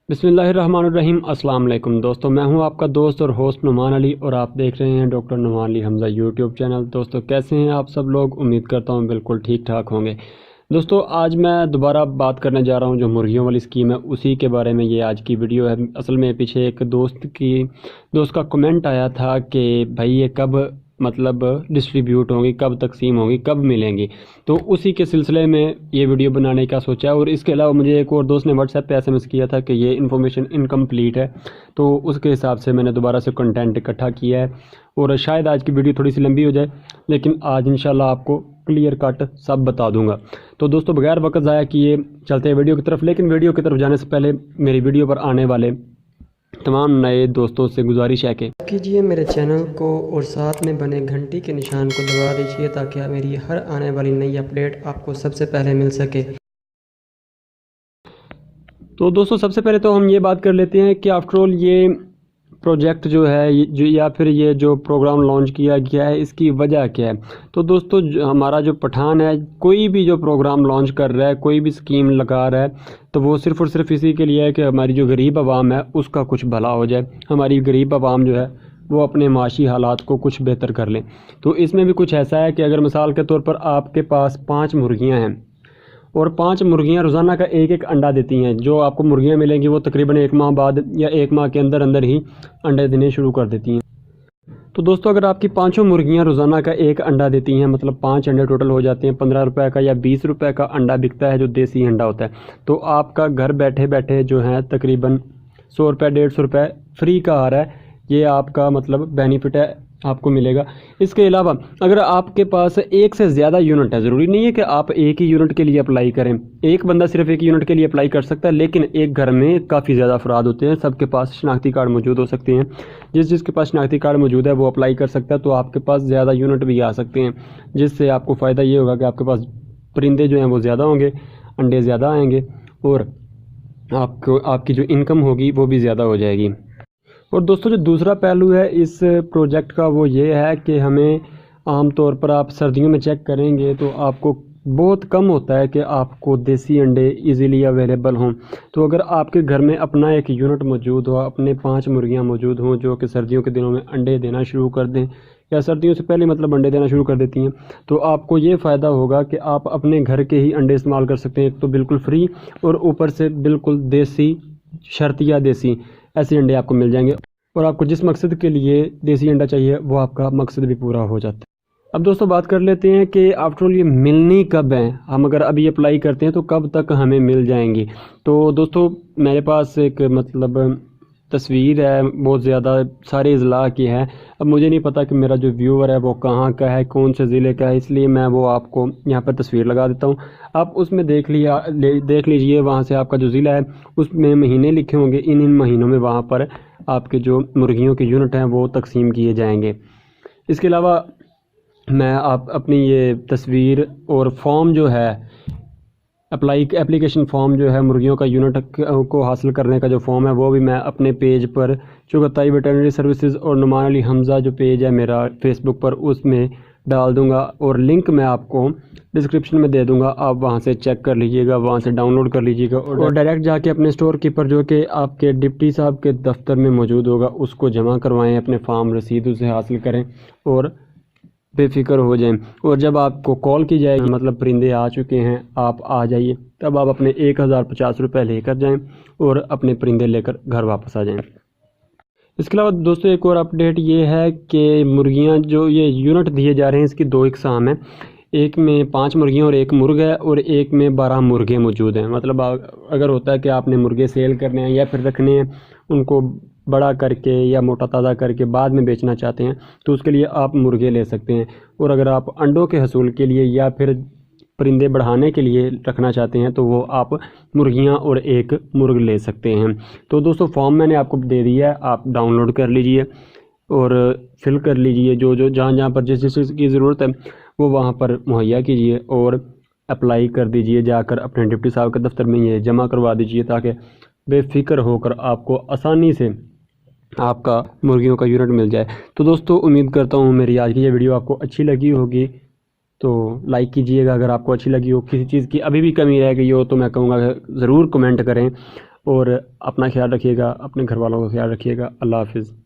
بسم اللہ الرحمن الرحیم۔ السلام علیکم دوستو، میں ہوں آپ کا دوست اور ہوسٹ نعمان علی اور آپ دیکھ رہے ہیں ڈاکٹر نعمان علی حمزہ یوٹیوب چینل۔ دوستو کیسے ہیں آپ سب لوگ؟ امید کرتا ہوں بالکل ٹھیک ٹھاک ہوں گے۔ دوستو آج میں دوبارہ بات کرنے جا رہا ہوں جو مرغیوں والی اسکیم ہے اسی کے بارے میں یہ آج کی ویڈیو ہے۔ اصل میں پیچھے ایک دوست کا کمنٹ آیا تھا کہ بھائی یہ کب ڈسٹریبیوٹ ہوں گی، کب تقسیم ہوگی، کب ملیں گی، تو اسی کے سلسلے میں یہ ویڈیو بنانے کا سوچا ہے۔ اور اس کے علاوہ مجھے ایک اور دوست نے واٹس ایپ پہ SMS کیا تھا کہ یہ انفارمیشن انکمپلیٹ ہے، تو اس کے حساب سے میں نے دوبارہ سے کنٹینٹ اکٹھا کیا ہے اور شاید آج کی ویڈیو تھوڑی سی لمبی ہو جائے، لیکن آج انشاءاللہ آپ کو کلیئر کٹ سب بتا دوں گا۔ تو دوستو بغیر وقت ضائع کیے چلتے ہیں ویڈیو کی طرف، لیکن ویڈیو کی طرف جانے سے پہلے میری ویڈیو پر آنے والے تمام نئے دوستوں سے گزارش ہے کہ کیجئے میرے چینل کو اور ساتھ میں بنے گھنٹی کے نشان کو دبا دیجئے تاکہ میری ہر آنے والی نئی اپڈیٹ آپ کو سب سے پہلے مل سکے۔ تو دوستو سب سے پہلے تو ہم یہ بات کر لیتے ہیں کہ آفٹر آل یہ پروجیکٹ جو ہے یا پھر یہ جو پروگرام لانچ کیا گیا ہے اس کی وجہ کیا ہے۔ تو دوستو ہمارا جو پٹھان ہے کوئی بھی جو پروگرام لانچ کر رہا ہے، کوئی بھی اسکیم لگا رہا ہے، تو وہ صرف اور صرف اسی کے لیے ہے کہ ہماری جو غریب عوام ہے اس کا کچھ بھلا ہو جائے، ہماری غریب عوام جو ہے وہ اپنے معاشی حالات کو کچھ بہتر کر لیں۔ تو اس میں بھی کچھ ایسا ہے کہ اگر مثال کے طور پر آپ کے پاس 5 مرغیاں ہیں اور 5 مرغیاں روزانہ کا ایک انڈا دیتی ہیں، جو آپ کو مرغیاں ملیں گی وہ تقریباً 1 ماہ بعد یا 1 ماہ کے اندر ہی انڈے دینے شروع کر دیتی ہیں۔ تو دوستو اگر آپ کی 5 مرغیاں روزانہ کا ایک انڈا دیتی ہیں، مطلب 5 انڈے ٹوٹل ہو جاتے ہیں، 15 روپے کا یا 20 روپے کا انڈا بکتا ہے جو دیسی انڈا ہوتا ہے، تو آپ کا گھر بیٹھے بیٹھے جو ہے تقریباً 100 روپے 150 روپے فری کا آ رہا ہے، یہ آپ کا بینیفٹ ہے، آپ کو ملے گا۔ اس کے علاوہ اگر آپ کے پاس ایک سے زیادہ یونٹ ہے، ضروری نہیں ہے کہ آپ ایک ہی یونٹ کے لیے اپلائی کریں، ایک بندہ صرف ایک یونٹ کے لیے اپلائی کر سکتا ہے، لیکن ایک گھر میں کافی زیادہ افراد ہوتے ہیں، سب کے پاس شناختی کارڈ موجود ہو سکتے ہیں، جس کے پاس شناختی کارڈ موجود ہے وہ اپلائی کر سکتا ہے، تو آپ کے پاس زیادہ یونٹ بھی آ سکتے ہیں، جس سے آپ کو فائدہ یہ ہوگا کہ آپ کے پاس پرندے جو ہیں وہ زیادہ ہوں گے، انڈے زیادہ آئیں گے اور آپ کی جو انکم ہوگی وہ بھی زیادہ ہو جائے گی۔ اور دوستو جو دوسرا پہلو ہے اس پروجیکٹ کا وہ یہ ہے کہ ہمیں عام طور پر آپ سردیوں میں چیک کریں گے تو آپ کو بہت کم ہوتا ہے کہ آپ کو دیسی انڈے ایزیلی اویلیبل ہوں۔ تو اگر آپ کے گھر میں اپنا ایک یونٹ موجود ہو، اپنے 5 مرغیاں موجود ہوں جو کہ سردیوں کے دنوں میں انڈے دینا شروع کر دیں یا سردیوں سے پہلے انڈے دینا شروع کر دیتی ہیں، تو آپ کو یہ فائدہ ہوگا کہ آپ اپنے گھر کے ہی انڈے استعمال کر سکتے ہیں، ایک تو بالکل فری اور اوپر سے بالکل دیسی شرطیہ دیسی ایسے انڈے آپ کو مل جائیں گے، اور آپ کو جس مقصد کے لیے دیسی انڈا چاہیے وہ آپ کا مقصد بھی پورا ہو جاتا ہے۔ اب دوستو بات کر لیتے ہیں کہ آفٹر آل یہ ملنی کب ہیں، ہم اگر ابھی اپلائی کرتے ہیں تو کب تک ہمیں مل جائیں گی۔ تو دوستو میرے پاس ایک تصویر ہے، بہت زیادہ سارے اضلاع کی ہے، اب مجھے نہیں پتا کہ میرا جو ویور ہے وہ کہاں کا ہے، کون سے ضلع کا ہے، اس لیے میں وہ آپ کو یہاں پر تصویر لگا دیتا ہوں، آپ اس میں دیکھ لیجئے، وہاں سے آپ کا جو ضلع ہے اس میں مہینے لکھے ہوں گے، ان مہینوں میں وہاں پر آپ کے جو مرغیوں کے یونٹ ہیں وہ تقسیم کیے جائیں گے۔ اس کے علاوہ میں آپ اپنی یہ تصویر اور فارم جو ہے اپلیکیشن فارم جو ہے مرغیوں کا یونٹ کو حاصل کرنے کا جو فارم ہے وہ بھی میں اپنے پیج پر چغتائی ویٹرنری سروسز اور نعمان علی حمزہ جو پیج ہے میرا فیس بک پر اس میں ڈال دوں گا، اور لنک میں آپ کو ڈسکرپشن میں دے دوں گا، آپ وہاں سے چیک کر لیجئے گا، وہاں سے ڈاؤن لوڈ کر لیجئے گا اور ڈائریکٹ جا کے اپنے اسٹور کیپر جو کہ آپ کے ڈپٹی صاحب کے دفتر میں موجود ہوگا اس کو جمع کروائیں، اپنے فارم رسید اسے حاصل کریں اور بے فکر ہو جائیں، اور جب آپ کو کال کی جائے گی پرندے آ چکے ہیں آپ آ جائیے، تب آپ اپنے 1050 روپے لے کر جائیں اور اپنے پرندے لے کر گھر واپس آ جائیں۔ اس کے علاوہ دوستو ایک اور اپڈیٹ یہ ہے کہ مرغیاں جو یہ یونٹ دیے جا رہے ہیں اس کی 2 اقسام ہیں، ایک میں 5 مرغیاں اور 1 مرغ ہے، اور ایک میں 12 مرغے موجود ہیں۔ اگر ہوتا ہے کہ آپ نے مرغے سیل کرنے ہیں یا پھر رکھنے ہیں، ان کو بڑا کر کے یا موٹا تازہ کر کے بعد میں بیچنا چاہتے ہیں تو اس کے لیے آپ مرغے لے سکتے ہیں، اور اگر آپ انڈوں کے حصول کے لیے یا پھر پرندے بڑھانے کے لیے رکھنا چاہتے ہیں تو وہ آپ مرغیاں اور 1 مرغ لے سکتے ہیں۔ تو دوستو فارم میں نے آپ کو دے دیا ہے، آپ ڈاؤن لوڈ کر لیجئے اور فل کر لیجئے، جو جہاں پر جس چیز کی ضرورت ہے وہ وہاں پر مہیا کیجئے اور اپلائی کر دیجئے، جا کر اپنے ڈپٹی صاحب کے دفتر میں یہ جمع کروا دیجئے تاکہ بے فکر ہو کر آپ کو آسانی سے آپ کا مرغیوں کا یونٹ مل جائے۔ تو دوستو امید کرتا ہوں میری آج کی یہ ویڈیو آپ کو اچھی لگی ہوگی، تو لائک کیجئے گا اگر آپ کو اچھی لگی ہو، کسی چیز کی ابھی بھی کمی رہ گئی ہو تو میں کہوں گا کہ ضرور کمنٹ کریں، اور اپنا خیال رکھیے گا، اپنے گھر والوں کا خیال رکھیے گا۔ اللہ حافظ۔